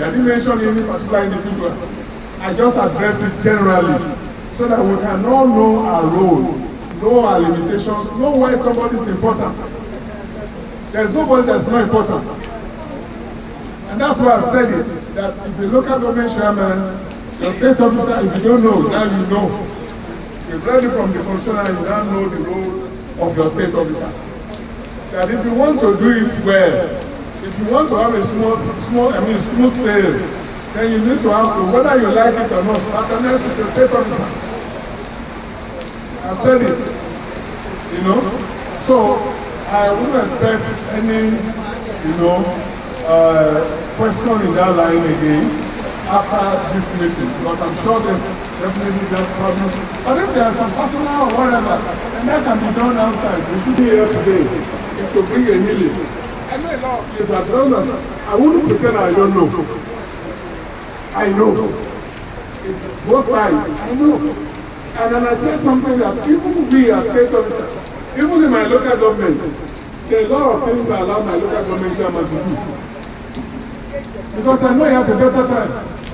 I didn't mention any particular individual. I just address it generally so that we can all know our role, know our limitations, know why somebody is important. There's nobody that's not important. And that's why I've said it, that if the local government chairman, your state officer, if you don't know, now you know. You've read it from the functionary, you now know the role of your state officer. That if you want to do it well, if you want to have a smooth sail, then you need to have to, whether you like it or not, partners with your state officer. I've said it, you know. So I wouldn't expect any, question in that line again after this meeting, because I'm sure there's definitely that problem. But if there's some personal or whatever, and that can be done outside, we should be here today is to bring a healing. I know a lot of things I've done that. I wouldn't pretend I don't know. I know. It's both sides. I know. And then I say something that even we as state officers, even in my local government, there are a lot of things I allow my local government chairman to do. Because I know he has a better time.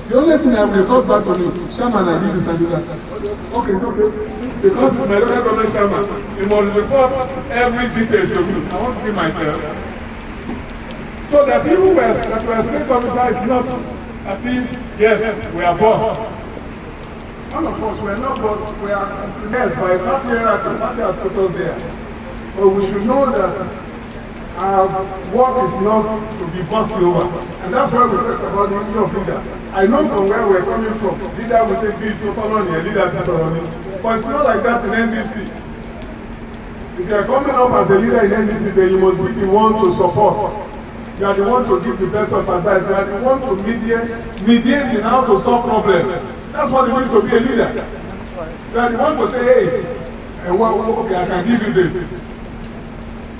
The only thing I will report back to you, chairman, I did this and do that. Okay, okay. Because it's my local government chairman, he must report every detail to me. I want to be myself. So that even when we are state officer, it's not as if, yes, we are boss. None of us, we are not boss, we are, yes, but it's not here at the party has put us there. But we should know that our work is not to be bossy over. And that's why we talk about the issue of leader. I know from where we're coming from. Leader will say this, autonomy, leader this, autonomy. But it's not like that in NDC. If you are coming up as a leader in NDC, then you must be the one to support. You are the one to give the best of advice. You are the one to mediate in how to solve problems. That's what it means to be a leader. You are the one to say, hey, okay, I can give you this.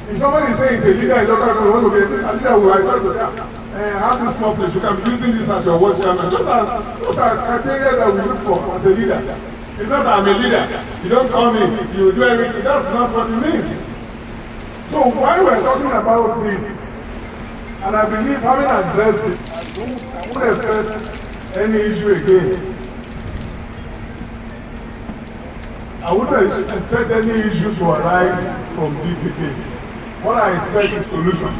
If somebody is saying he's a leader in local government, want to be a leader, will I start to say, have this small place, you can be using this as your work chairman. Those are criteria that we look for as a leader. It's not that I'm a leader. You don't call me, you do everything. That's not what it means. So while we're talking about this, and I believe having addressed this, I won't expect any issue again. I wouldn't expect any issue to arise from this again. What I expect is solution.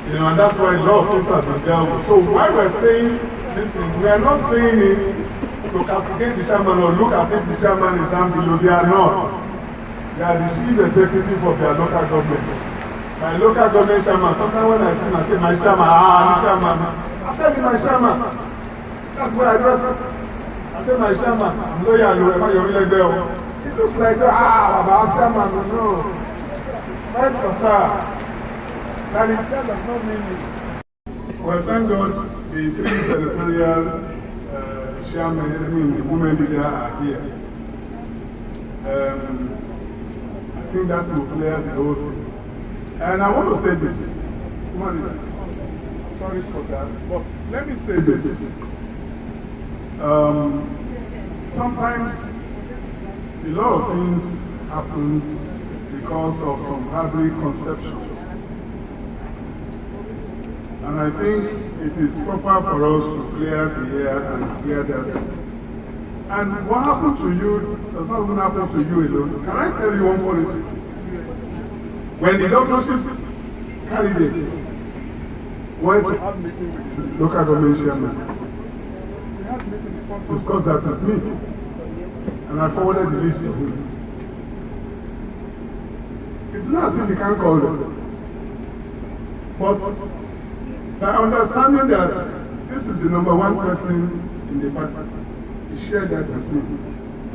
And that's why a lot of things have been dealt with. So while we're saying this thing, we are not saying it to castigate the chairman or look as if the chairman is down below. They are not. They are the chief executive of their local government. My local government chairman, sometimes when I see him, I say, my chairman, the chairman. I tell you, my chairman. That's why I address it. I say, my chairman, I'm loyal, it looks like, about chairman, no. Right for sir. That does not mean this. Well, thank God the three senatorial chairmen, the women leader are here. I think that will clear the whole thing. And I want to say this. Sorry for that, but let me say this. Sometimes a lot of things happen because of some hybrid conception. And I think it is proper for us to clear the air and clear that. And what happened to you does not even happen to you alone. Can I tell you one funny thing? When the governorship candidate went to have meeting with the local government chairman, we had meeting to discuss that with me. And I forwarded the list to him. It's not as if he can't call them. But by understanding that this is the #1 person in the party, he shared that with me.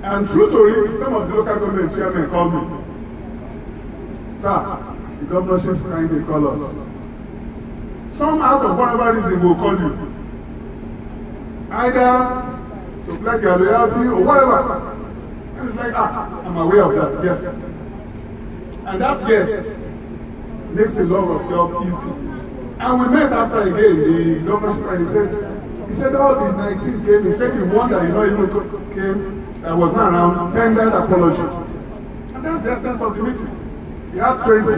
And true to it, some of the local government chairmen called me. Sir, the governorship kindly call us. Some out of whatever reason will call you. Either to pledge your loyalty or whatever. And it's like, I'm aware of that, yes. And that yes makes a lot of job easy. And we met after again, the governorship, and he said all the 19 came, he said the one that even came, that was not around, tendered apology. And that's the essence of the meeting. We had 20.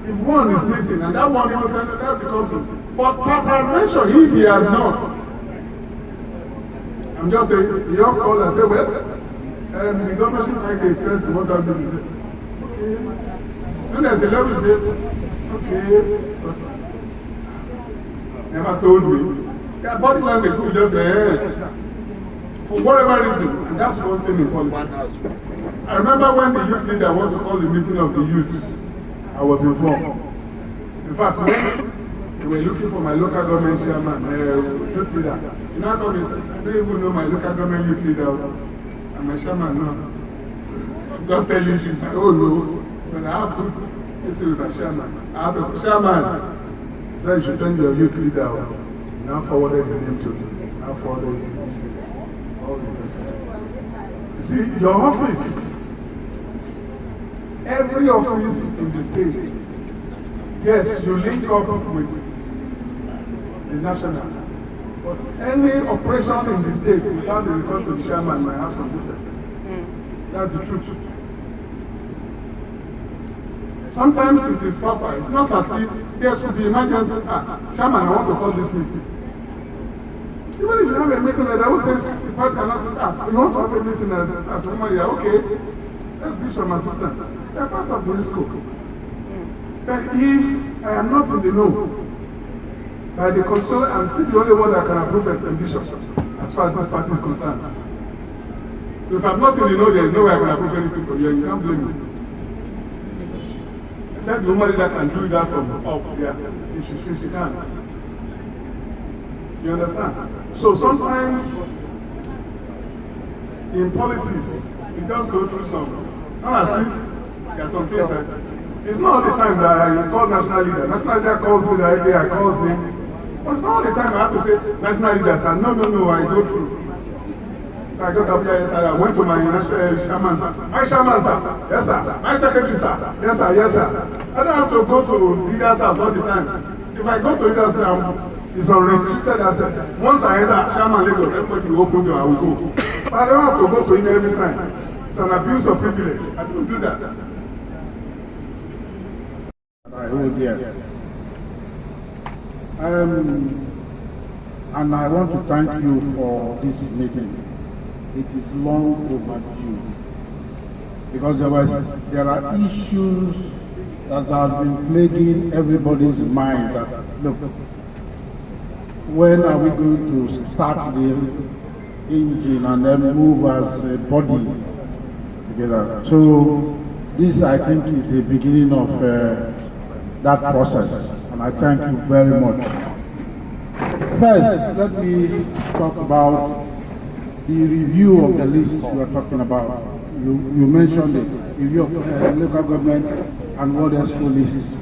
If one is missing, and that one even tendered, that becomes it. But per peradventure, if he has not, I'm just saying, he just called and said, well, the government should find the expense in what I'm doing. Okay. Then there's a level, he said, okay, but never told me. Yeah, body language could just say, for whatever reason, and that's one thing in politics. I remember when the youth leader wanted to call the meeting of the youth, I was informed. In fact, when they were looking for my local government chairman, youth leader, you know, I don't even know my local government youth leader, and my chairman, no. Just tell you, oh no, but I have to, this is a chairman. I have a chairman. So you should send your youth leader. Now forwarded the name to me. Now forwarded it to me. You see, your office, every office in the state, yes, you link up with the national, but any operation in the state without the request of the chairman might have some difference. That's the truth. Sometimes it is proper. It's not as if, yes, with the emergency, chairman, I want to call this meeting. Even if you have a meeting like that, who says the party cannot say, you want to have a meeting as somebody, okay, let's give some assistance. They are part of the scope. But if I am not in the know, by the control, I'm still the only one that can approve expenditure as far as this party is concerned. So if I'm not in the know, there is no way I can approve anything for you, and you can't blame me. Except the woman that can do that from up, yeah, if she's free, she can. You understand? So sometimes in politics, you just go through some, not as if there's some things that, it's not all the time that I call national leader. National leader calls me directly, I calls him. But it's not all the time I have to say national leader, sir. No, I go through. So I got up there yesterday, I went to my national chairman, sir. My chairman, sir. Yes, sir. My secretary, sir. Yes, sir. Yes, sir. I don't have to go to leaders' house all the time. If I go to leaders' house, it's unrestricted access. Once I enter Chairman Lagos, everybody will open door, I will go. But I don't have to go to him every time. It's an abuse of privilege. I don't do that. And I want to thank you for this meeting. It is long overdue. Because there are issues that have been plaguing everybody's mind that, look, when are we going to start the engine and then move as a body together? So this, I think, is the beginning of that process, and I thank you very much. First, let me talk about the review of the list you are talking about. You mentioned it, review of local government and what else lists.